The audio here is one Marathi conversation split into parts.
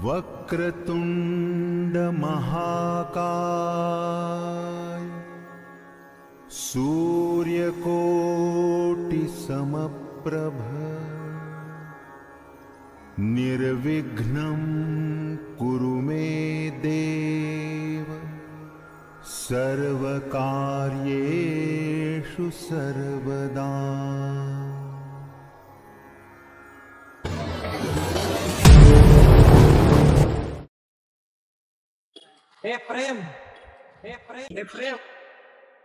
वक्रतुंड महाकाय सूर्यकोटि समप्रभ निर्विघ्नं कुरु मे देव सर्वकार्येषु सर्वदा। हे प्रेम, हे प्रेम, हे प्रेम,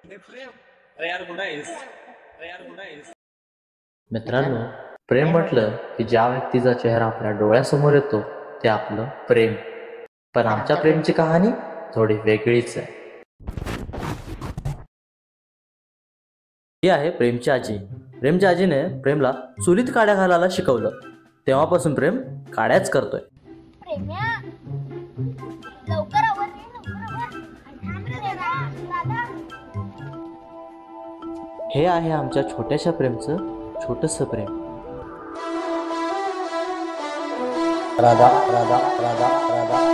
हे प्रेम। अरे यार कुठं आहेस? अरे यार कुठं आहेस? मित्रांनो, प्रेम म्हटलं की ज्या व्यक्तीचा चेहरा आपल्या डोळ्यासमोर येतो ते आपलं प्रेम. पण आमच्या प्रेमची कहाणी थोडी वेगळीच आहे. ही आहे प्रेमची आजी. प्रेमच्या आजीने प्रेमला चुलीत काड्या घालायला शिकवलं. तेव्हापासून प्रेम काड्याच करतोय. हे आहे आमच्या छोट्याशा प्रेमचं छोटंसं प्रेम. राधा राधा राधा राधा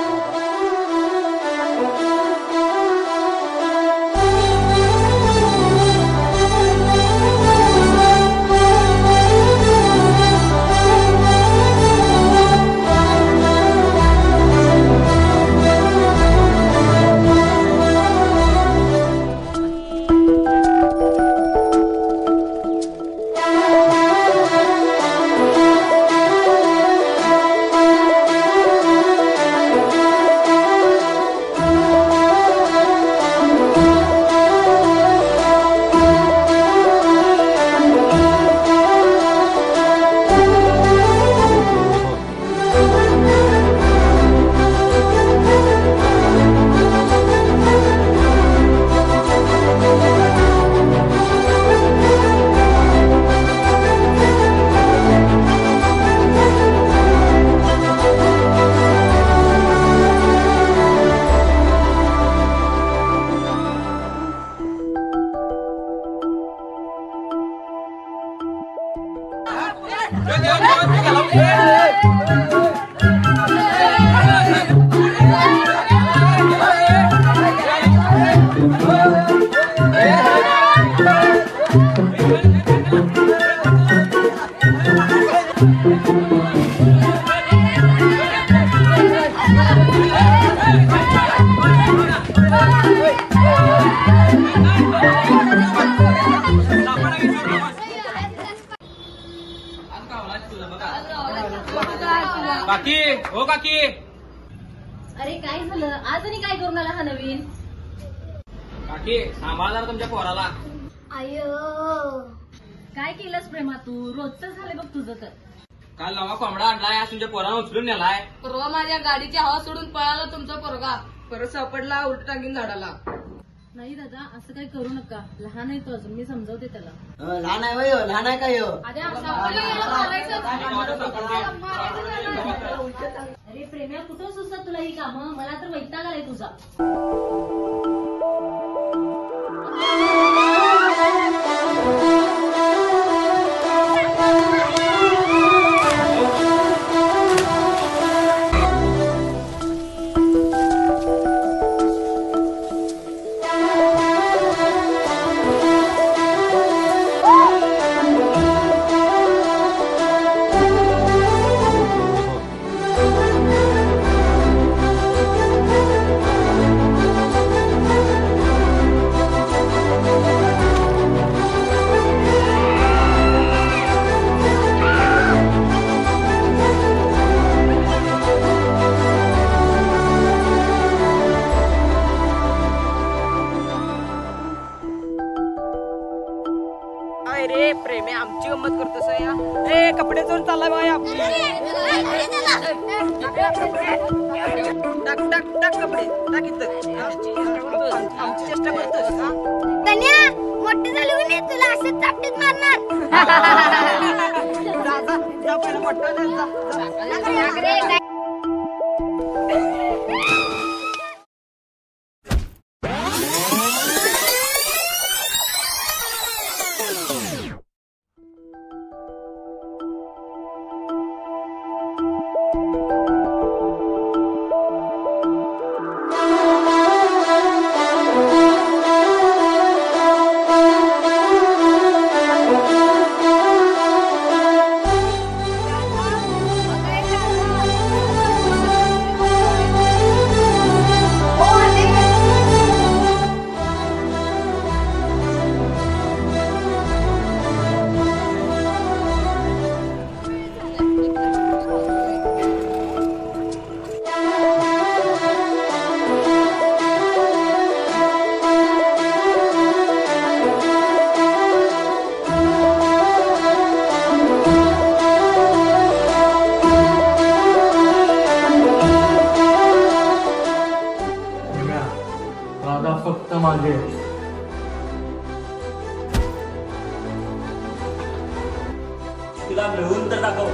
काकी, हो काकी. अरे काय झालं आज आणि काय करून आला हा नवीन? काकी सांभाळा जरा तुमच्या पोराला. आयो काय केलंस प्रेमा तू? रोजच झाले बघ तुझं तर. काल नवा कोंबडा आणलाय, आज तुमच्या पोराला उचलून नेलाय. परवा माझ्या गाडीची हवा सोडून पळाला तुमचा पोरगा. परत सापडला उलट टाकीन झाडाला. नाही दादा असं काही करू नका. लहान आहे तो अजून, मी समजावते त्याला. लहान आहे वय, लहान आहे काय? अरे प्रेम्या कुठं सुचत तुला ही कामं? मला तर वैताग आलाय तुझा. रे प्रेम्या आमची गंमत करतोस या. ए कपडे चोरून चाललाय बाया. टाक टाक टाक कपडे टाक इथं. आमची चेष्टा करतोस. तन्या मोठे झाले की नाही तुला असं चापटीत मारणार. जा पहिला मोठा जा. तिला मिळवून तर दाखव.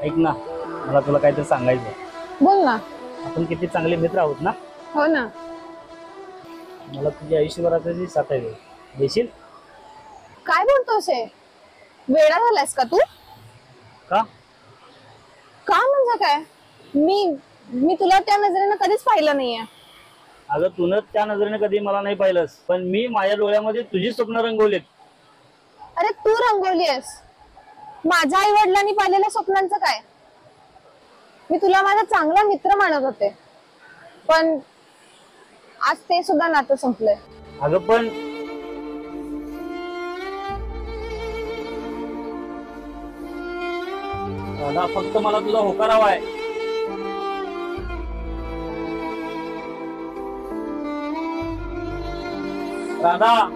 ऐक ना, मला तुला काहीतरी सांगायचं. बोल ना. आपण किती चांगले मित्र आहोत ना. हो ना. मला तुझ्या आयुष्यभराची साथ आहे, देशील? काय बोलतोस हे? वेडा झालायस का तू? का? का म्हणजे काय? मी तुला त्या नजरेनं कधीच पाहिलं नाहीये. अगं तूनच त्या नजरेने कधी मला नाही पाहिलंस, पण मी माझ्या डोळ्यामध्ये तुझी स्वप्न रंगवलेत. अरे तू रंगवलीयस. माझ्या आई वडिलांनी पाहिलेल्या स्वप्नांचं काय? मी तुला माझा चांगला मित्र मानत होते, पण आज ते सुद्धा नातं संपलंय. अगं पण दादा, फक्त मला तुझा होकार हवाय. राधा,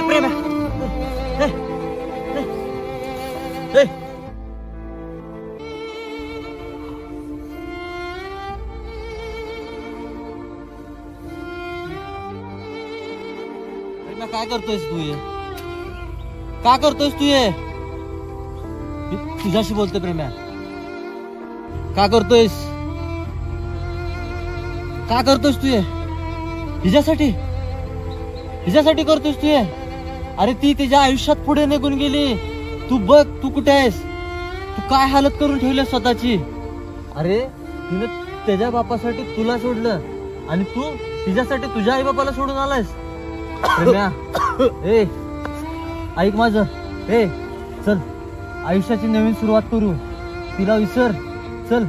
प्रेम आहे. काय करतोयस तू हे? का करतोयस तू हे? तुझ्याशी बोलतोय प्रेम्या. का करतोयस? का करतोयस तू हे? हिच्यासाठी करतोयस तू हे? अरे ती तिच्या आयुष्यात पुढे निघून गेली. तू बघ तू कुठे आहेस. तू काय हालत करून ठेवली स्वतःची. अरे तिने त्याच्या बापासाठी तुला सोडलं आणि तू तिच्यासाठी तुझ्या आई बापाला सोडून आलायस. प्रेम्या, ए ऐक माझं. ए चल आयुष्याची नवीन सुरुवात करू. तिला विसर. चल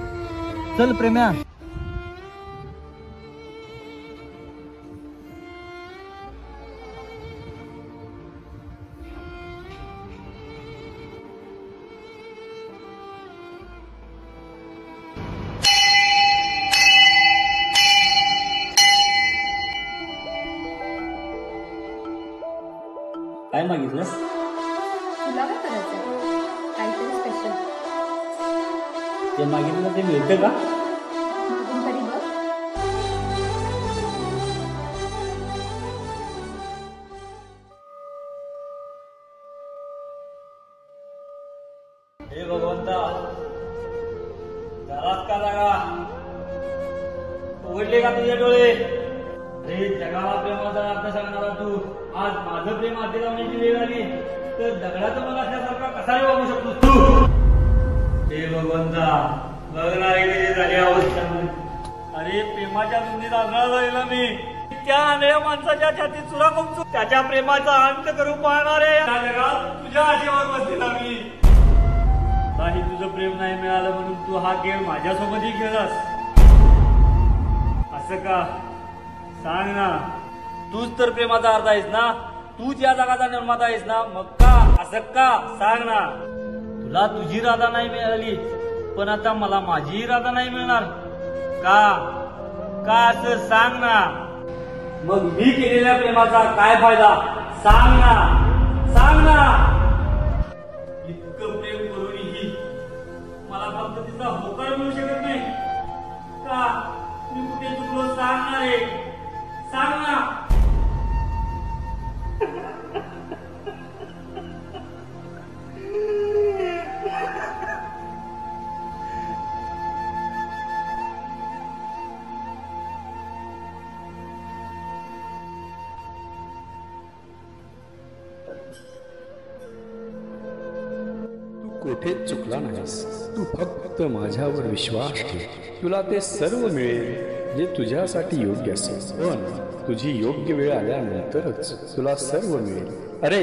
चल प्रेम्या. काय मागितलंस? तुला काय करायचं काहीतरी स्पेशल ते मागितलं ते मिळतं का? मागून तरी बघ. हे भगवंता, घरात का जागा उघडले का तुझे डोळे? अरे जगाला प्रेमाचा अर्थ सांगणारा तू आज माझं प्रेम आधी लावण्याची वेळ आली तर दगडाचं मला असल्यासारखा कसा वागू शकतोस तू? हे भगवंता, बघणारे कधी झाली अवस्था. अरे प्रेमाच्या धुंदीत आंधळा झालेला मी. त्या आंधळ्या माणसाच्या छातीत चुरा कोमचू त्याच्या प्रेमाचा अंत करू पाहणारे या जगात तुझ्या आशेवर बसलेला मी. काही तुझं प्रेम नाही मिळालं म्हणून तू हा खेळ माझ्यासोबतही खेळलास. असं का? सांग ना. तूच तर प्रेमाचा अर्थ आहेस ना. तूच या जगाचा निर्माता आहेस ना. मग का असं का? सांग ना. तुला तुझी राधा नाही मिळाली पण आता मला माझीही राधा नाही मिळणार का? का असं सांग ना. मग मी केलेल्या प्रेमाचा काय फायदा? सांग ना. सांग ना. इतकं प्रेम करूनही मला फक्त तिचा होकार मिळू शकत नाही का? मी कुठे चुकलो? सांगणार आहे. सांग ना. कुठेच चुकला नाहीस. तू फक्त माझ्यावर विश्वास ठेव. तुला ते सर्व मिळेल जे तुझ्यासाठी योग्य असेल. पण तुझी योग्य वेळ आल्यानंतरच तुला सर्व मिळेल. अरे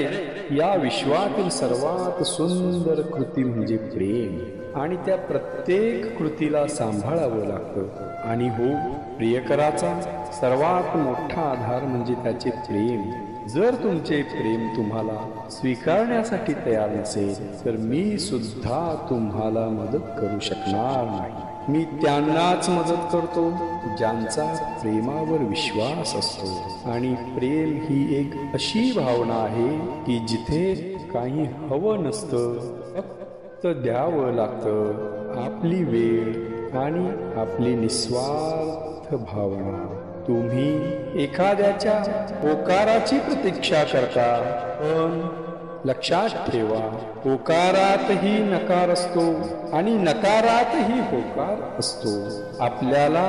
या विश्वातील सर्वात सुंदर कृती म्हणजे प्रेम. आणि त्या प्रत्येक कृतीला सांभाळावं लागतं. आणि हो, प्रियकराचा सर्वात मोठा आधार म्हणजे त्याचे प्रेम. जर तुमचे प्रेम तुम्हाला स्वीकारण्यासाठी तयार नसेल तर मी सुद्धा तुम्हाला मदत करू शकणार नाही. मी त्यांनाच मदत करतो ज्यांचा प्रेमावर विश्वास असतो. आणि प्रेम ही एक अशी भावना आहे की जिथे काही हवं नसतं, फक्त द्यावं लागतं आपली वेळ आणि आपली निस्वार्थ भावना. तुम्ही एखाद्याच्या होकाराची प्रतीक्षा करता पण लक्षात ठेवा, होकारातही नकार असतो आणि नकारातही होकार असतो. आपल्याला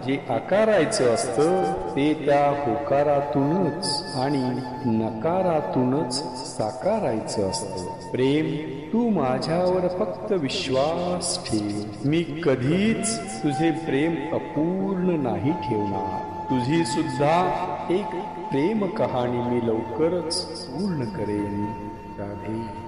जे आकारायचं असतं ते त्या होकारातूनच आणि नकारातूनच साकारायचं असतं. प्रेम, तू माझ्यावर फक्त विश्वास ठेव. मी कधीच तुझे प्रेम अपूर्ण नाही ठेवणार. तुझी सुद्धा एक प्रेम कहाणी मी लवकरच पूर्ण करेन. राधे.